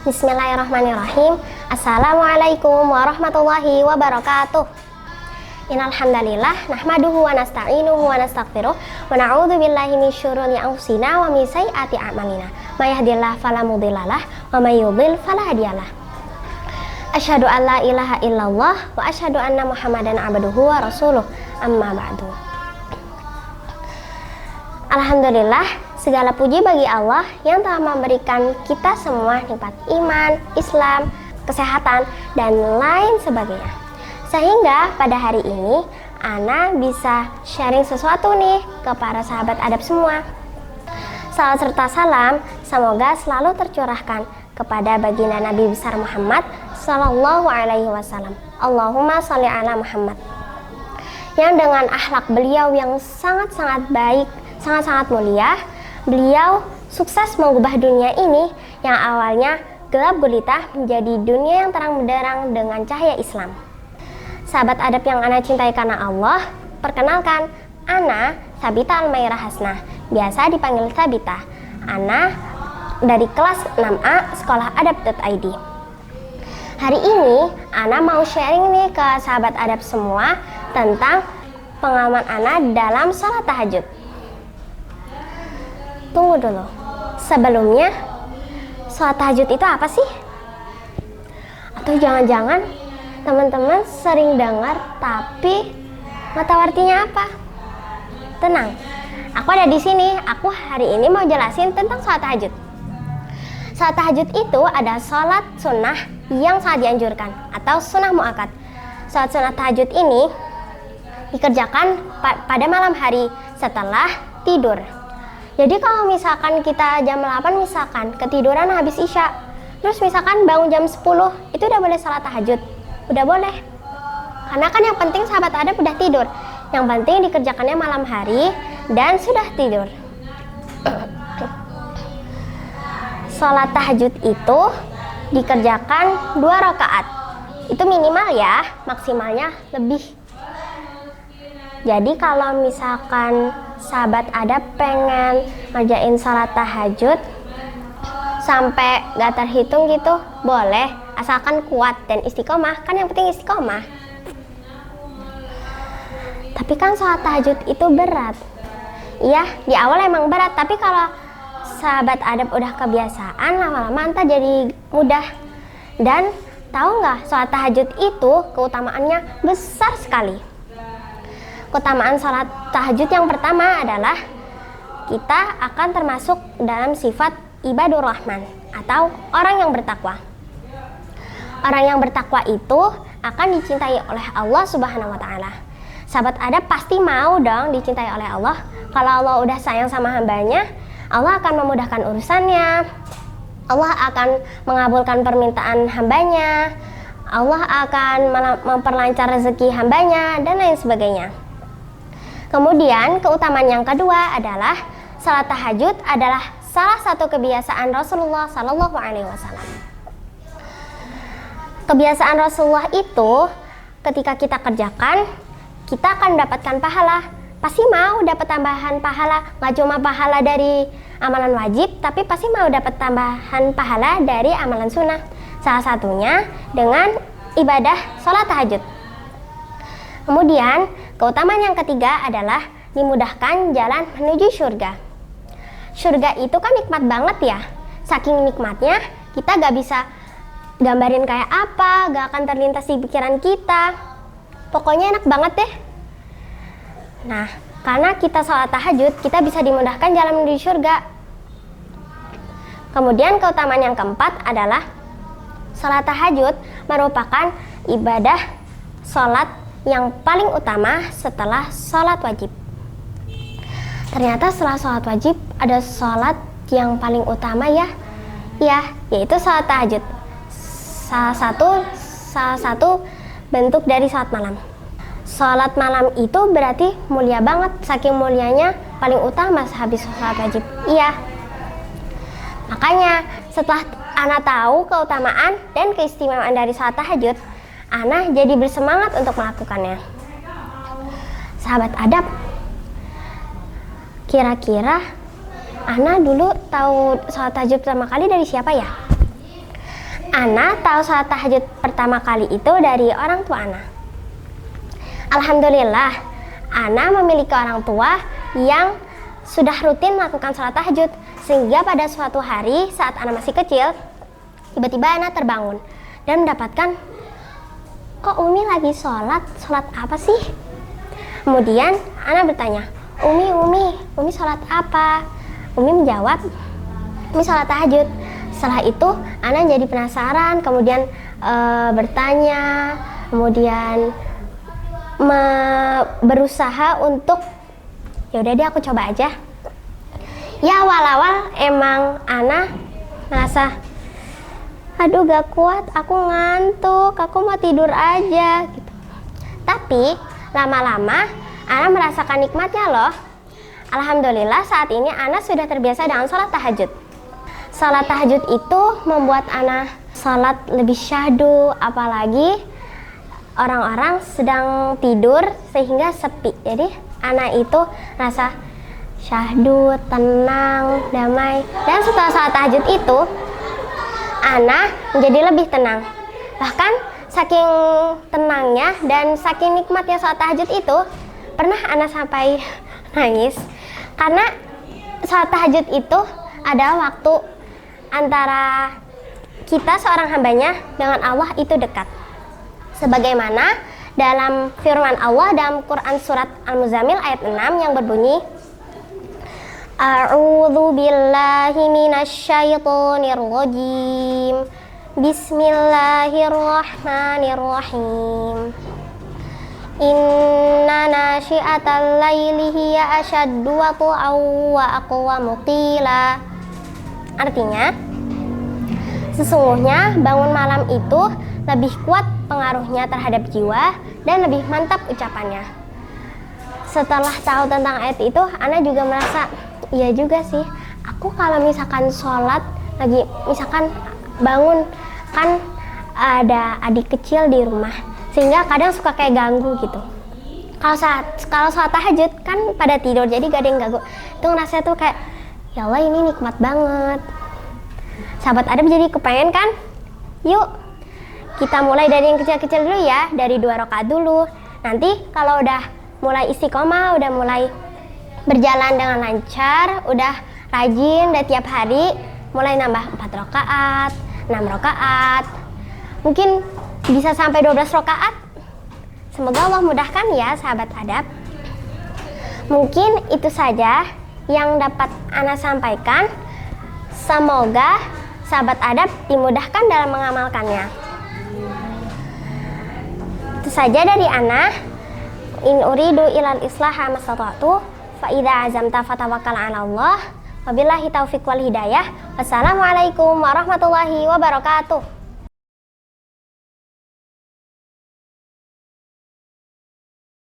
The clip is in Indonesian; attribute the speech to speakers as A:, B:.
A: Bismillahirrahmanirrahim. Assalamualaikum warahmatullahi wabarakatuh. Innal hamdalillah nahmaduhu wa nasta'inuhu wa nastaghfiruh wa na'udzu billahi min syururi anfusina wa min sayyiati a'malina. May yahdihillahu fala mudhillalah wa may yudhlil fala hadiyalah. Asyhadu an la ilaha illallah wa asyhadu anna Muhammadan abduhu wa rasuluh. Amma ba'du. Alhamdulillah, segala puji bagi Allah yang telah memberikan kita semua nikmat iman, Islam, kesehatan, dan lain sebagainya. Sehingga pada hari ini, Ana bisa sharing sesuatu nih ke para sahabat adab semua. Salam serta salam semoga selalu tercurahkan kepada baginda Nabi besar Muhammad Sallallahu Alaihi Wasallam. Allahumma sholli ala Muhammad. Yang dengan akhlak beliau yang sangat-sangat baik, sangat-sangat mulia, beliau sukses mengubah dunia ini yang awalnya gelap gulita menjadi dunia yang terang benderang dengan cahaya Islam. Sahabat adab yang Ana cintai karena Allah, perkenalkan, Ana Sabita Almairah Hasnah, biasa dipanggil Sabita. Ana dari kelas 6A Sekolah Adab.id. Hari ini Ana mau sharing nih ke sahabat adab semua tentang pengalaman Ana dalam sholat tahajud. Tunggu dulu, sebelumnya sholat tahajud itu apa sih? Atau jangan-jangan teman-teman sering dengar tapi nggak tahu artinya apa? Tenang, aku ada di sini. Aku hari ini mau jelasin tentang sholat tahajud. Sholat tahajud itu ada sholat sunnah yang sangat dianjurkan atau sunnah muakkad. Sholat sunnah tahajud ini dikerjakan pada malam hari setelah tidur. Jadi kalau misalkan kita jam 8 misalkan ketiduran habis isya, terus misalkan bangun jam 10, itu udah boleh sholat tahajud? Udah boleh. Karena kan yang penting sahabat adab udah tidur. Yang penting dikerjakannya malam hari dan sudah tidur. Sholat tahajud itu dikerjakan 2 rakaat. Itu minimal ya, maksimalnya lebih. Jadi kalau misalkan sahabat adab pengen ngerjain sholat tahajud sampai gak terhitung gitu, boleh, asalkan kuat dan istiqomah. Kan yang penting istiqomah. Tapi kan sholat tahajud itu berat. Iya, di awal emang berat, tapi kalau sahabat adab udah kebiasaan, lama-lama entah jadi mudah. Dan tahu nggak, sholat tahajud itu keutamaannya besar sekali. Keutamaan sholat tahajud yang pertama adalah kita akan termasuk dalam sifat ibadur rahman atau orang yang bertakwa. Orang yang bertakwa itu akan dicintai oleh Allah Subhanahu wa Ta'ala. Sahabat adab pasti mau dong dicintai oleh Allah. Kalau Allah udah sayang sama hambanya, Allah akan memudahkan urusannya. Allah akan mengabulkan permintaan hambanya. Allah akan memperlancar rezeki hambanya dan lain sebagainya. Kemudian keutamaan yang kedua adalah salat tahajud adalah salah satu kebiasaan Rasulullah Sallallahu Alaihi Wasallam. Kebiasaan Rasulullah itu ketika kita kerjakan, kita akan mendapatkan pahala. Pasti mau dapat tambahan pahala, nggak cuma pahala dari amalan wajib, tapi pasti mau dapat tambahan pahala dari amalan sunnah. Salah satunya dengan ibadah sholat tahajud. Kemudian keutamaan yang ketiga adalah dimudahkan jalan menuju surga. Surga itu kan nikmat banget ya. Saking nikmatnya kita gak bisa gambarin kayak apa, gak akan terlintas di pikiran kita. Pokoknya enak banget deh. Nah, karena kita sholat tahajud, kita bisa dimudahkan jalan menuju surga. Kemudian keutamaan yang keempat adalah sholat tahajud merupakan ibadah sholat yang paling utama setelah sholat wajib. Ternyata setelah sholat wajib ada sholat yang paling utama ya, yaitu sholat tahajud. Salah satu bentuk dari sholat malam. Sholat malam itu berarti mulia banget, saking mulianya paling utama habis sholat wajib. Iya. Makanya setelah Ana tahu keutamaan dan keistimewaan dari sholat tahajud, Ana jadi bersemangat untuk melakukannya. Sahabat adab, kira-kira Ana dulu tahu sholat tahajud pertama kali dari siapa ya? Ana tahu salat tahajud pertama kali itu dari orang tua Ana. Alhamdulillah, Ana memiliki orang tua yang sudah rutin melakukan salat tahajud, sehingga pada suatu hari saat Ana masih kecil, tiba-tiba Ana terbangun dan mendapatkan, kok Umi lagi sholat apa sih? Kemudian Ana bertanya, Umi sholat apa? Umi menjawab, Umi sholat tahajud. Setelah itu Ana jadi penasaran, kemudian bertanya, kemudian berusaha untuk ya udah deh aku coba aja. Ya awal-awal emang Ana merasa, aduh gak kuat, aku ngantuk, aku mau tidur aja gitu. Tapi lama-lama Ana merasakan nikmatnya loh. Alhamdulillah saat ini Ana sudah terbiasa dengan sholat tahajud. Sholat tahajud itu membuat Ana sholat lebih syahdu, apalagi orang-orang sedang tidur sehingga sepi. Jadi Ana itu rasa syahdu, tenang, damai. Dan setelah sholat tahajud itu Ana menjadi lebih tenang. Bahkan saking tenangnya dan saking nikmatnya sholat tahajud itu, pernah Ana sampai nangis karena sholat tahajud itu adalah waktu antara kita seorang hambanya dengan Allah itu dekat. Sebagaimana dalam firman Allah dalam Quran surat Al-Muzammil ayat 6 yang berbunyi, A'udzu billahi minasyaitonir rajim. Bismillahirrahmanirrahim. Inna nasyi'atal laili hiya asyaddu wat'an wa aqwamu qila. Artinya, sesungguhnya bangun malam itu lebih kuat pengaruhnya terhadap jiwa dan lebih mantap ucapannya. Setelah tahu tentang ayat itu, Ana juga merasa, iya juga sih, aku kalau misalkan sholat, lagi misalkan bangun, kan ada adik kecil di rumah, sehingga kadang suka kayak ganggu gitu. Kalau sholat tahajud kan pada tidur, jadi gak ada yang ganggu. Itu ngerasa tuh kayak, ya Allah ini nikmat banget. Sahabat Adab jadi kepengen kan? Yuk kita mulai dari yang kecil-kecil dulu ya, dari 2 rakaat dulu. Nanti kalau udah mulai istiqomah, udah mulai berjalan dengan lancar, udah rajin, udah tiap hari, mulai nambah 4 rakaat, 6 rakaat, mungkin bisa sampai 12 rakaat. Semoga Allah mudahkan ya sahabat Adab. Mungkin itu saja yang dapat Ana sampaikan. Semoga sahabat Adab dimudahkan dalam mengamalkannya. Itu saja dari Ana. In uridu ilal islaha mastata'tu fa idza azamta fatawakkal 'ala Allah. Wabillahi taufiq wal hidayah. Wassalamualaikum warahmatullahi wabarakatuh.